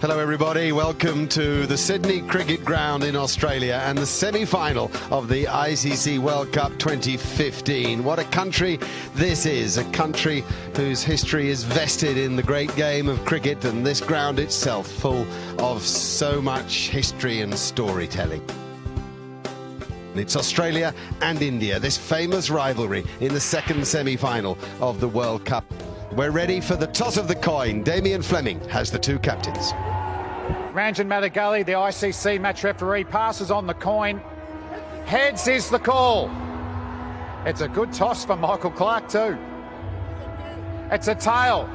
Hello everybody, welcome to the Sydney Cricket Ground in Australia and the semi-final of the ICC World Cup 2015. What a country this is, a country whose history is vested in the great game of cricket, and this ground itself full of so much history and storytelling. It's Australia and India, this famous rivalry in the second semi-final of the World Cup. We're ready for the toss of the coin. Damien Fleming has the two captains. Ranjan Madagali, the ICC match referee, passes on the coin. Heads is the call. It's a good toss for Michael Clarke too. It's a tail.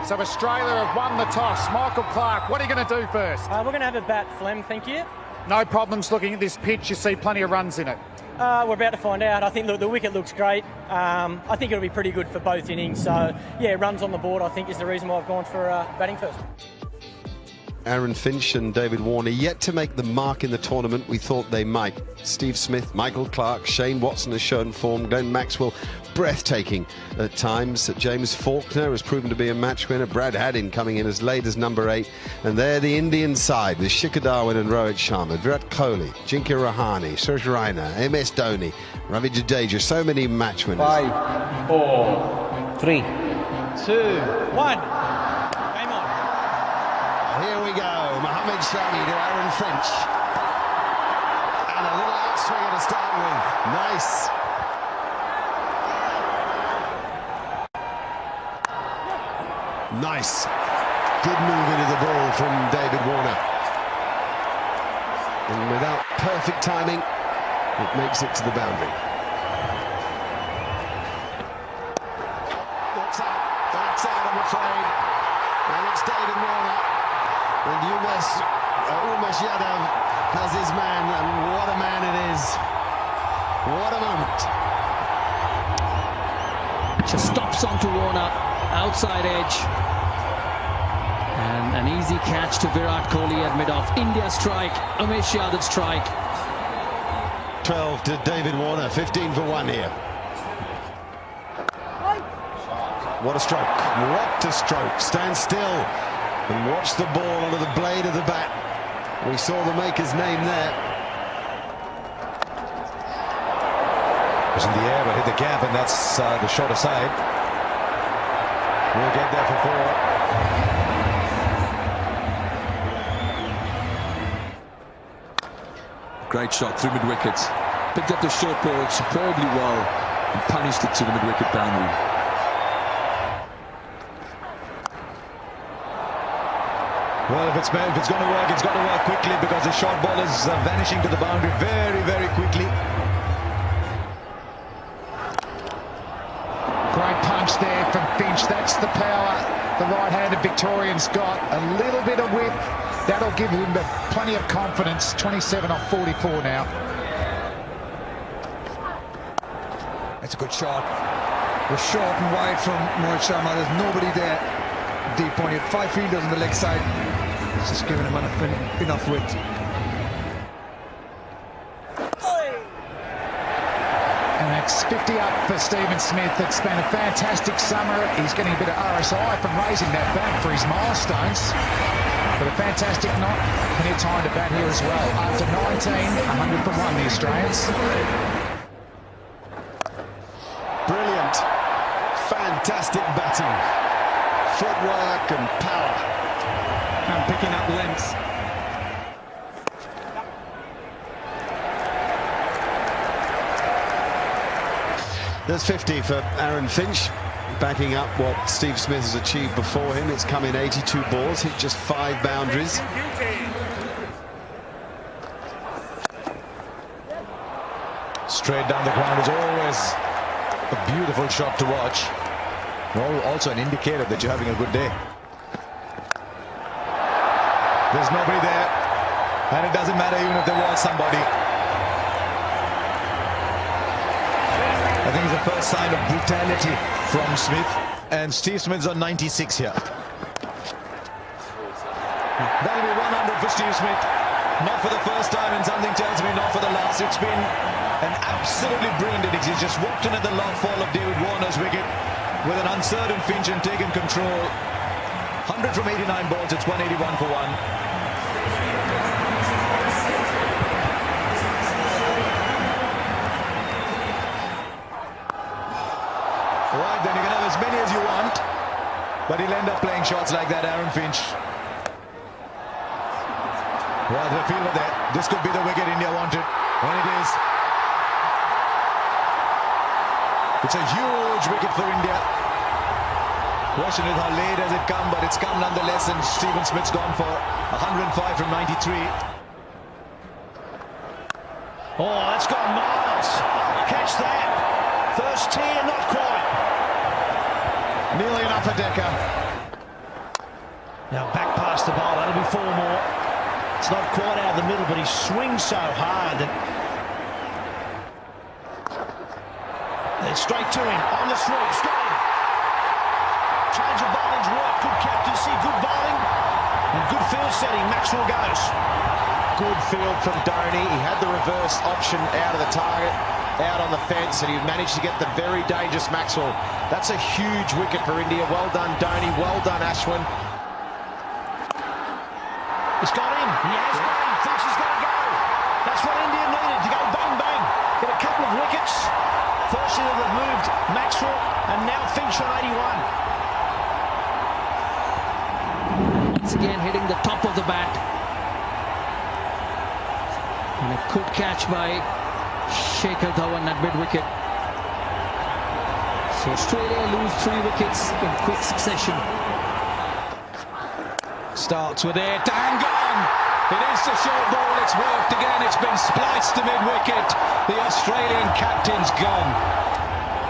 So Australia have won the toss. Michael Clarke, what are you going to do first? We're going to have a bat, Flem, thank you. No problems looking at this pitch. You see plenty of runs in it. We're about to find out. I think the wicket looks great. I think it'll be pretty good for both innings. So, yeah, runs on the board, I think, is the reason why I've gone for batting first. Aaron Finch and David Warner yet to make the mark in the tournament we thought they might. Steve Smith, Michael Clarke, Shane Watson has shown form, Glenn Maxwell breathtaking at times. James Faulkner has proven to be a match winner. Brad Haddin coming in as late as number 8. And there the Indian side with Shikhar Dhawan and Rohit Sharma, Virat Kohli, Jinkar Rahane, Suresh Raina, MS Dhoni, Ravi Jadeja, so many match winners. 5, 4, 3, 2, 1. Here we go, Mohammad Shami to Aaron Finch. And a little outswinger to start with. Nice. Nice. Good move into the ball from David Warner. And without perfect timing, it makes it to the boundary. That's out, I'm afraid. And it's David Warner. And Umesh Yadav has his man, and what a man it is. What a moment. Just stops onto Warner, outside edge. And an easy catch to Virat Kohli at mid-off. India strike, Umesh Yadav strike. 12 to David Warner, 15 for 1 here. What a stroke, what a stroke. Stand still and watch the ball under the blade of the bat. We saw the maker's name there. It was in the air but hit the gap, and that's the shorter side. We'll get there for 4. Great shot through mid-wicket. Picked up the short ball superbly well and punished it to the mid-wicket boundary. Well, if it's going to work, it's got to work quickly, because the short ball is vanishing to the boundary very, very quickly. Great punch there from Finch. That's the power the right-handed Victorian's got. A little bit of whip. That'll give him plenty of confidence. 27 off 44 now. That's a good shot. We're short and wide from Rohit Sharma. There's nobody there. Deep point. He had 5 fielders on the leg side. It's just giving him enough width. And that's 50 up for Stephen Smith. It's been a fantastic summer. He's getting a bit of RSI from raising that bat for his milestones. But a fantastic night. Plenty of time to bat here as well. After 19, 100 for 1, the Australians. Brilliant. Fantastic batting. Footwork and power. And picking up length. There's 50 for Aaron Finch, backing up what Steve Smith has achieved before him. It's come in 82 balls, hit just 5 boundaries. Straight down the ground is always a beautiful shot to watch. Also an indicator that you're having a good day. There's nobody there, and it doesn't matter even if there was somebody. I think it's the first sign of brutality from Smith, and Steve Smith's on 96 here. That'll be 100 for Steve Smith. Not for the first time, and something tells me not for the last. It's been an absolutely brilliant innings. He's just walked in at the long fall of David Warner's wicket with an uncertain Finch and taken control. 100 from 89 balls. It's 181 for one. Right, then you can have as many as you want, but he'll end up playing shots like that, Aaron Finch. Well, the fielder there. This could be the wicket India wanted, and it is. It's a huge wicket for India. Question is how late has it come, but it's come nonetheless, and Stephen Smith's gone for 105 from 93. Oh, that's gone miles. Catch that. First tier, not quite. Nearly an upper decker. Now back past the bowl, that'll be 4 more. It's not quite out of the middle, but he swings so hard that... Then straight to him, on the sweep, straight in. Change of bowling's work, good captaincy, good bowling, and good field setting. Maxwell goes. Good field from Dhoni. He had the reverse option out of the target, out on the fence, and he managed to get the very dangerous Maxwell. That's a huge wicket for India. Well done, Dhoni. Well done, Ashwin. He's got him. He has got him. Thinks he's going to go. That's what India needed, to go bang, bang. Get a couple of wickets. Firstly, they've moved Maxwell, and now Finch on 81. Once again hitting the top of the bat. And a good catch by Shikhar Dhawan at mid-wicket. So Australia lose 3 wickets in quick succession. Starts with it, and gone! It is the short ball, it's worked again, it's been spliced to mid-wicket. The Australian captain's gone.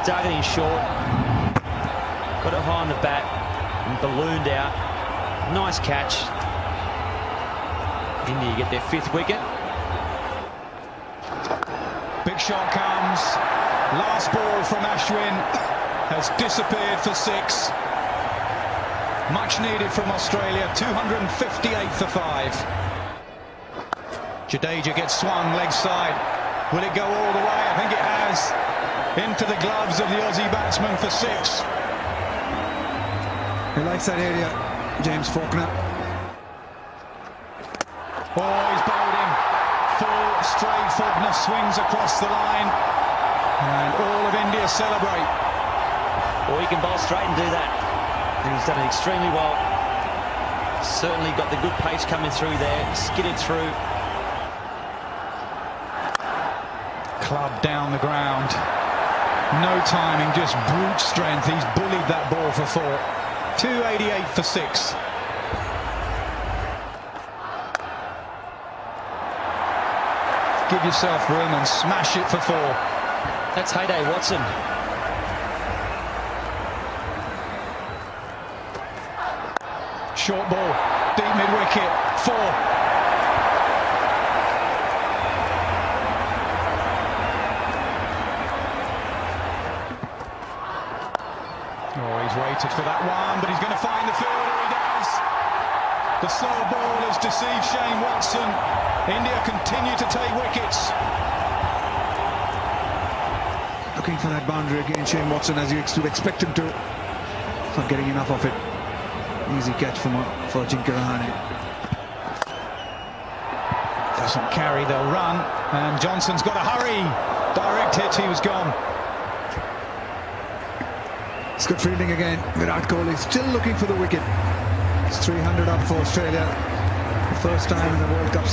Dug it in short, got it high on the bat, and ballooned out. Nice catch. India get their 5th wicket. Big shot comes. Last ball from Ashwin has disappeared for 6. Much needed from Australia, 258 for 5. Jadeja gets swung leg side. Will it go all the way? I think it has. Into the gloves of the Aussie batsman for 6. He likes that area, James Faulkner. Oh, he's bowled him. Full straight. Faulkner swings across the line. And all of India celebrate. Or he can bowl straight and do that. And he's done it extremely well. Certainly got the good pace coming through there. Skidded through. Club down the ground. No timing, just brute strength. He's bullied that ball for 4. 288 for 6. Give yourself room and smash it for 4. That's Heyday Watson. Short ball, deep mid-wicket, 4. Oh, he's waited for that one, but he's going to find the fielder. He does. The slow ball has deceived Shane Watson. India continue to take wickets. Looking for that boundary again, Shane Watson, as you expect him to. Not getting enough of it. Easy catch for Ajinkya Rahane. Doesn't carry, they'll run. And Johnson's got to hurry. Direct hit, he was gone. It's good fielding again. Virat Kohli still looking for the wicket. It's 300 up for Australia. The first time in the World Cup.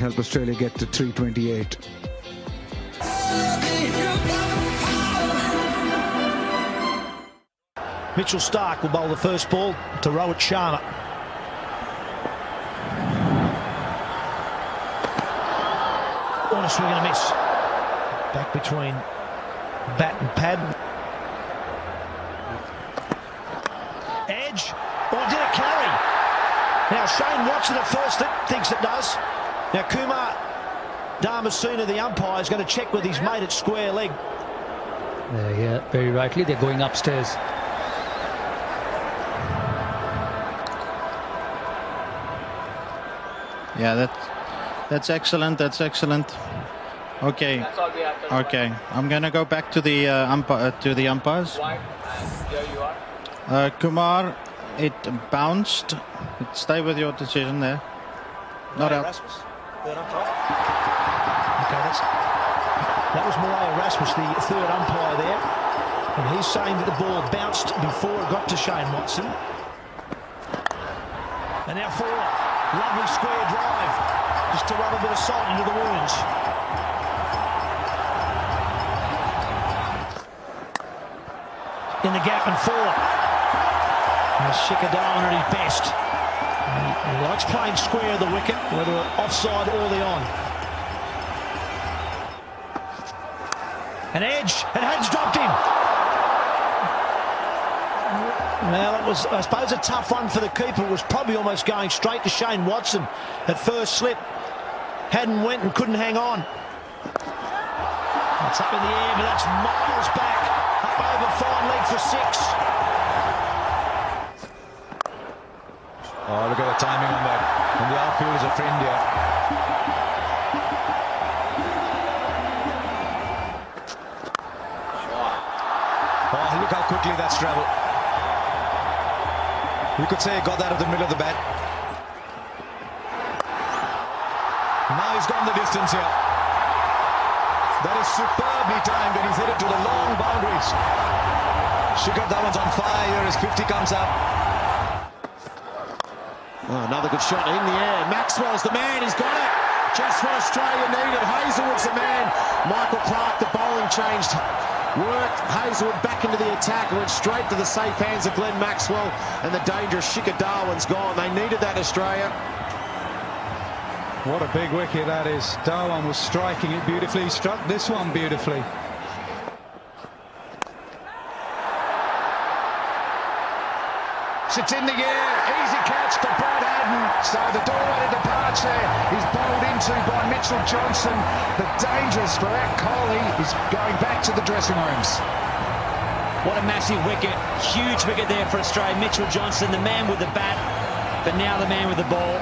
help Australia get to 328. Mitchell Starc will bowl the first ball to Rohit Sharma. On a swing and a miss. Back between bat and pad. Edge. Or did it carry? Now Shane Watson at first thinks it does. Now Kumar Dharmasena, the umpire, is going to check with his mate at square leg. Yeah, very rightly. They're going upstairs. Yeah, that's excellent. That's excellent. Okay. Okay. I'm gonna go back to the umpires. Kumar, it bounced. Stay with your decision there. Not out. Okay, that was Mariah Rasmus, the third umpire there, and he's saying that the ball bounced before it got to Shane Watson. And now for lovely square drive, just to rub a bit of salt into the wounds. In the gap and four. And Shikadawan at his best. He likes playing square of the wicket, whether offside or the on. An edge, and Hayden's dropped him. Well, it was, I suppose, a tough one for the keeper. It was probably almost going straight to Shane Watson at first slip. Hadden went and couldn't hang on. It's up in the air, but that's miles back. Up over fine leg for six. Oh, look at the timing on that. And the outfield is a friend here. Oh, look how quickly that's travelled. You could say he got that at the middle of the bat. Now he's gone the distance here. That is superbly timed, and he's hit it to the long boundaries. Shikhar Dhawan's on fire here as 50 comes up. Oh, another good shot in the air. Maxwell's the man. He's got it. Just what Australia needed. Hazelwood's the man. Michael Clark, the bowling changed. Worked Hazelwood back into the attack. Went straight to the safe hands of Glenn Maxwell. And the dangerous Shikhar Dhawan's gone. They needed that, Australia. What a big wicket that is. Dhawan was striking it beautifully. He struck this one beautifully. It's in the air. Easy catch for Brad Haddon. So the doorway to departure is bowled into by Mitchell Johnson. The dangerous Virat Kohli is going back to the dressing rooms. What a massive wicket. Huge wicket there for Australia. Mitchell Johnson, the man with the bat, but now the man with the ball.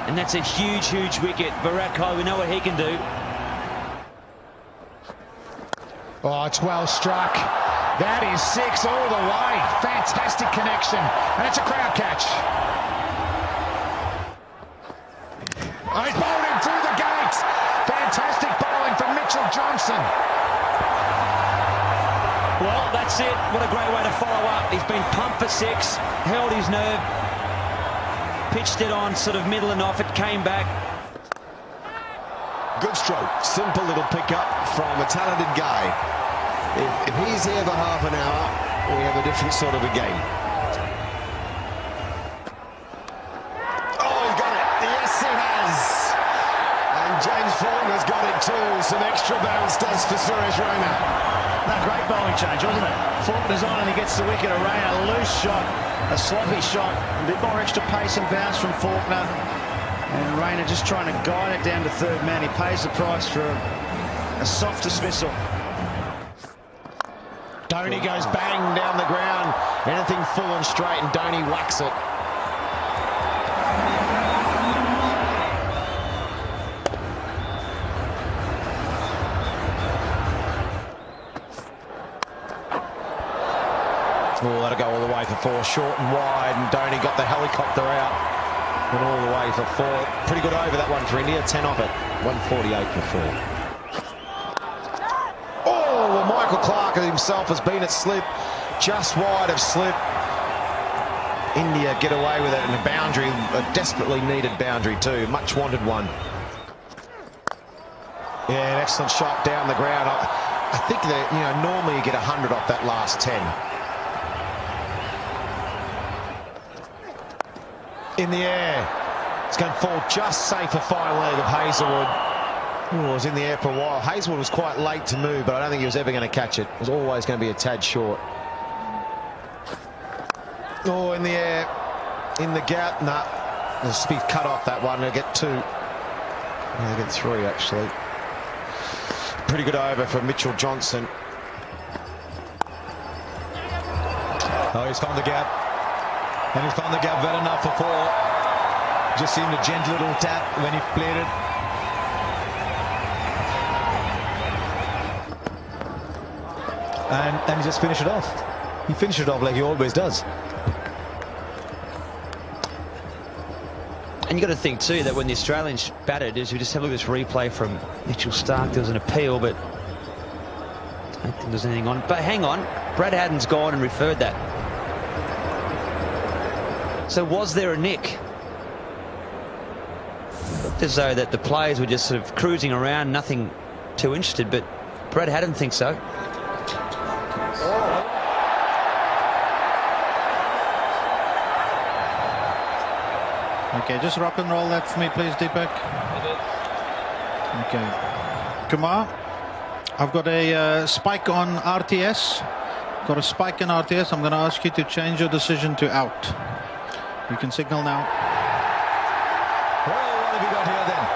And that's a huge, huge wicket. Virat Kohli, we know what he can do. Oh, it's well struck. That is six all the way. Fantastic connection. And it's a crowd catch. Oh, he's bowled him through the gates. Fantastic bowling from Mitchell Johnson. Well, that's it. What a great way to follow up. He's been pumped for six, held his nerve, pitched it on sort of middle and off. It came back. Good stroke. Simple little pickup from a talented guy. If he's here for half an hour, we have a different sort of a game. Oh, he's got it. Yes, he has. And James Faulkner's got it too. Some extra bounce does for Suresh Raina. That great bowling change, wasn't it? Faulkner's on and he gets the wicket. A Raina, loose shot, a sloppy shot. A bit more extra pace and bounce from Faulkner. And Raina just trying to guide it down to third man. He pays the price for a soft dismissal. Dhoni goes bang down the ground. Anything full and straight, and Dhoni whacks it. Oh, that'll go all the way for four, short and wide, and Dhoni got the helicopter out and all the way for four. Pretty good over that one for India, 10 off it, 148 for four. Well, Michael Clark himself has been at slip, just wide of slip. India get away with it, and a boundary, a desperately needed boundary too, much wanted one. Yeah, an excellent shot down the ground. I think that, you know, normally you get 100 off that last 10. In the air. It's going to fall just safe for fine leg of Hazelwood. Ooh, it was in the air for a while. Hazelwood was quite late to move, but I don't think he was ever going to catch it. It was always going to be a tad short. Oh, in the air. In the gap. Nah. The speed cut off that one. They'll get 2. They'll get 3, actually. Pretty good over for Mitchell Johnson. Oh, he's found the gap. And he's found the gap well enough for 4. Just seemed a gentle little tap when he played it. And he just finished it off. He finished it off like he always does. And you've got to think, too, that when the Australians batted, as we just have a look at this replay from Mitchell Starc, there was an appeal, but I don't think there's anything on. But hang on, Brad Haddin's gone and referred that. So was there a nick? It looked as though that the players were just sort of cruising around, nothing too interested, but Brad Haddin thinks so. Okay, just rock and roll that for me, please, Deepak. Okay. Kumar, I've got a spike on RTS. Got a spike in RTS. I'm going to ask you to change your decision to out. You can signal now. Well, what have we got here then?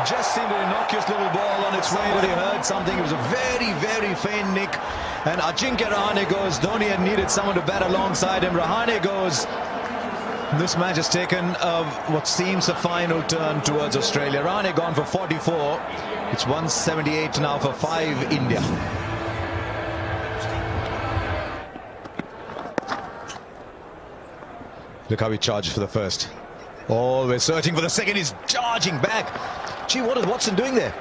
Just seemed an innocuous little ball on its way, but he heard something. It was a very, very faint nick. And Ajinkya Rahane goes. Dhoni had needed someone to bat alongside him. Rahane goes. This match has taken what seems a final turn towards Australia. Rahane gone for 44. It's 178 now for 5 India. Look how he charged for the first. Always searching for the second. He's charging back. Gee, what is Watson doing there?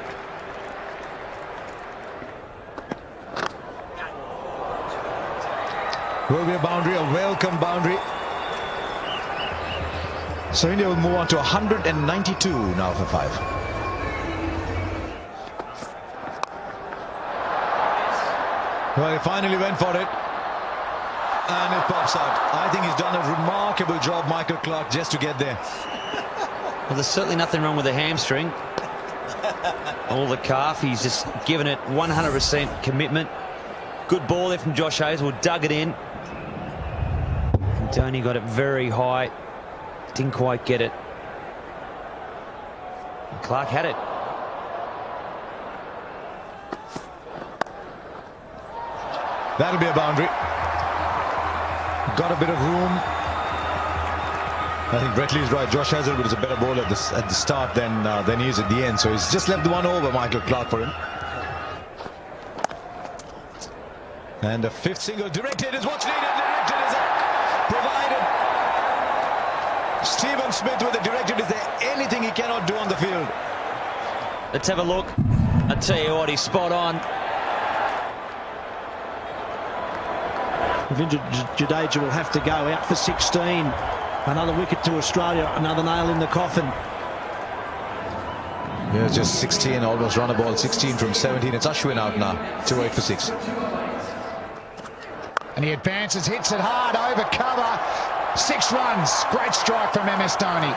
Will be a boundary, a welcome boundary. So India will move on to 192 now for 5. Well, he finally went for it. And it pops out. I think he's done a remarkable job, Michael Clarke, just to get there. Well, there's certainly nothing wrong with the hamstring. All the calf, he's just given it 100% commitment. Good ball there from Josh Hazelwood, dug it in. And Dhoni got it very high. Didn't quite get it. Clarke had it. That'll be a boundary. Got a bit of room. I think Brett Lee's right. Josh Hazelwood is a better bowler at the start than he is at the end. So he's just left the one over, Michael Clarke, for him. And a 5th single directed is what's needed. Directed is provided. Stephen Smith with the directed. Is there anything he cannot do on the field? Let's have a look. I tell you what, he's spot on. Jadeja will have to go out for 16. Another wicket to Australia, another nail in the coffin. Yeah, just 16, almost run a ball. 16 from 17. It's Ashwin out now. 2-8 for 6. And he advances, hits it hard, over cover. 6 runs. Great strike from MS Dhoni.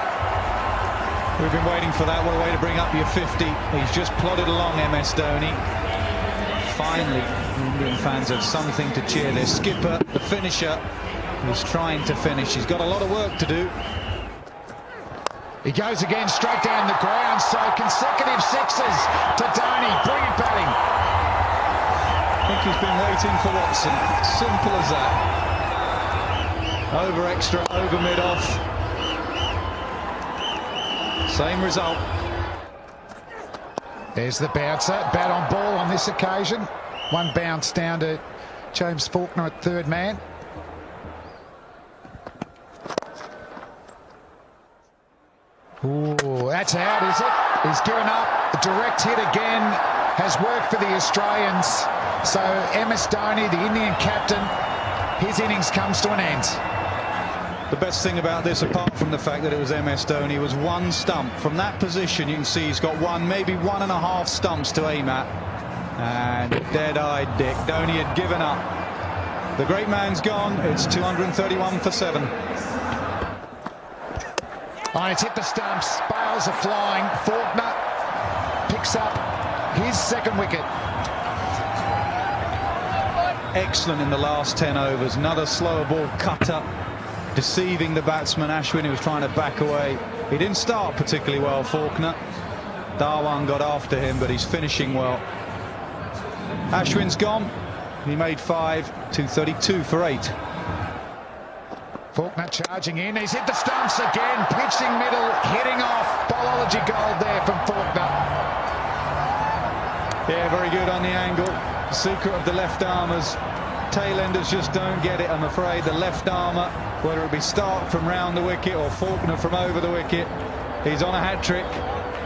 We've been waiting for that. What a way to bring up your 50. He's just plodded along, MS Dhoni. Finally, Indian fans have something to cheer. Their skipper, the finisher, is trying to finish. He's got a lot of work to do. He goes again straight down the ground, so consecutive 6s to Dhoni. Brilliant batting. I think he's been waiting for Watson. Simple as that. Over extra, over mid-off. Same result. There's the bouncer. Bat on ball on this occasion. One bounce down to James Faulkner at 3rd man. Ooh, that's out, is it? He's given up. A direct hit again has worked for the Australians. So MS Dhoni, the Indian captain, his innings comes to an end. The best thing about this, apart from the fact that it was MS Dhoni, was one stump. From that position, you can see he's got one, maybe 1.5 stumps to aim at. And dead-eyed Dick. Dhoni had given up. The great man's gone. It's 231 for 7. Oh, it's hit the stumps. Bales are flying. Faulkner picks up his second wicket. Excellent in the last 10 overs. Another slower ball cutter, deceiving the batsman Ashwin, who was trying to back away. He didn't start particularly well, Faulkner. Dhawan got after him, but he's finishing well. Ashwin's gone. He made 5, 232 for 8. Faulkner charging in. He's hit the stumps again. Pitching middle, hitting off. Bowlology gold there from Faulkner. Yeah, very good on the angle. The secret of the left armers. Tailenders just don't get it, I'm afraid. The left armour, whether it be Stark from round the wicket or Faulkner from over the wicket, he's on a hat-trick.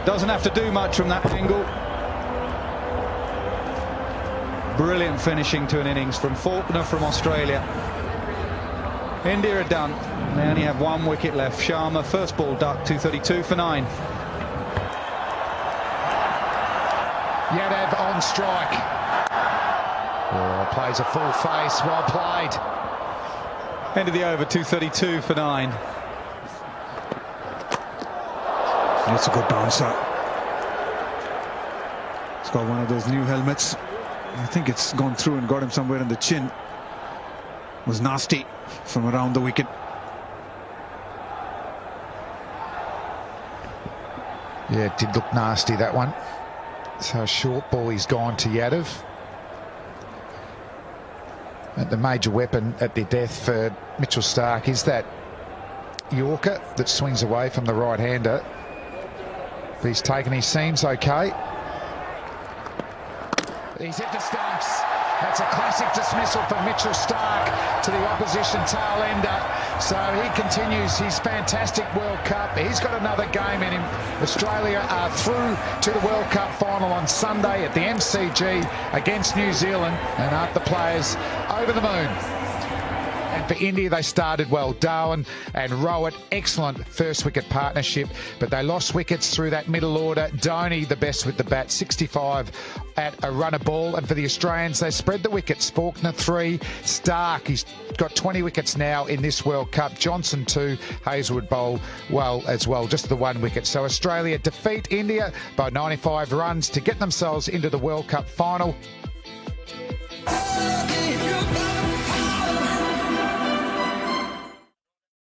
Doesn't have to do much from that angle. Brilliant finishing to an innings from Faulkner from Australia. India are done. They only have 1 wicket left. Sharma, first ball duck, 232 for 9. Yadav on strike. Oh, plays a full face. Well played. End of the over, 232 for 9. That's a good bouncer. He's got one of those new helmets. I think it's gone through and got him somewhere in the chin. It was nasty from around the wicket. Yeah, it did look nasty, that one. So a short ball, he's gone to Yadav. And the major weapon at the death for Mitchell Stark is that Yorker that swings away from the right-hander. But he's taken his seams okay. He's hit the stumps. That's a classic dismissal from Mitchell Stark to the opposition tail ender. So he continues his fantastic World Cup. He's got another game in him. Australia are through to the World Cup final on Sunday at the MCG against New Zealand, and aren't the players over the moon? And for India, they started well. Dhawan and Rowett, excellent first wicket partnership, but they lost wickets through that middle order. Dhoni, the best with the bat, 65 at a run a ball. And for the Australians, they spread the wickets. Faulkner 3, Stark, he's got 20 wickets now in this World Cup. Johnson 2, Hazlewood bowl well as well, just the 1 wicket. So Australia defeat India by 95 runs to get themselves into the World Cup final.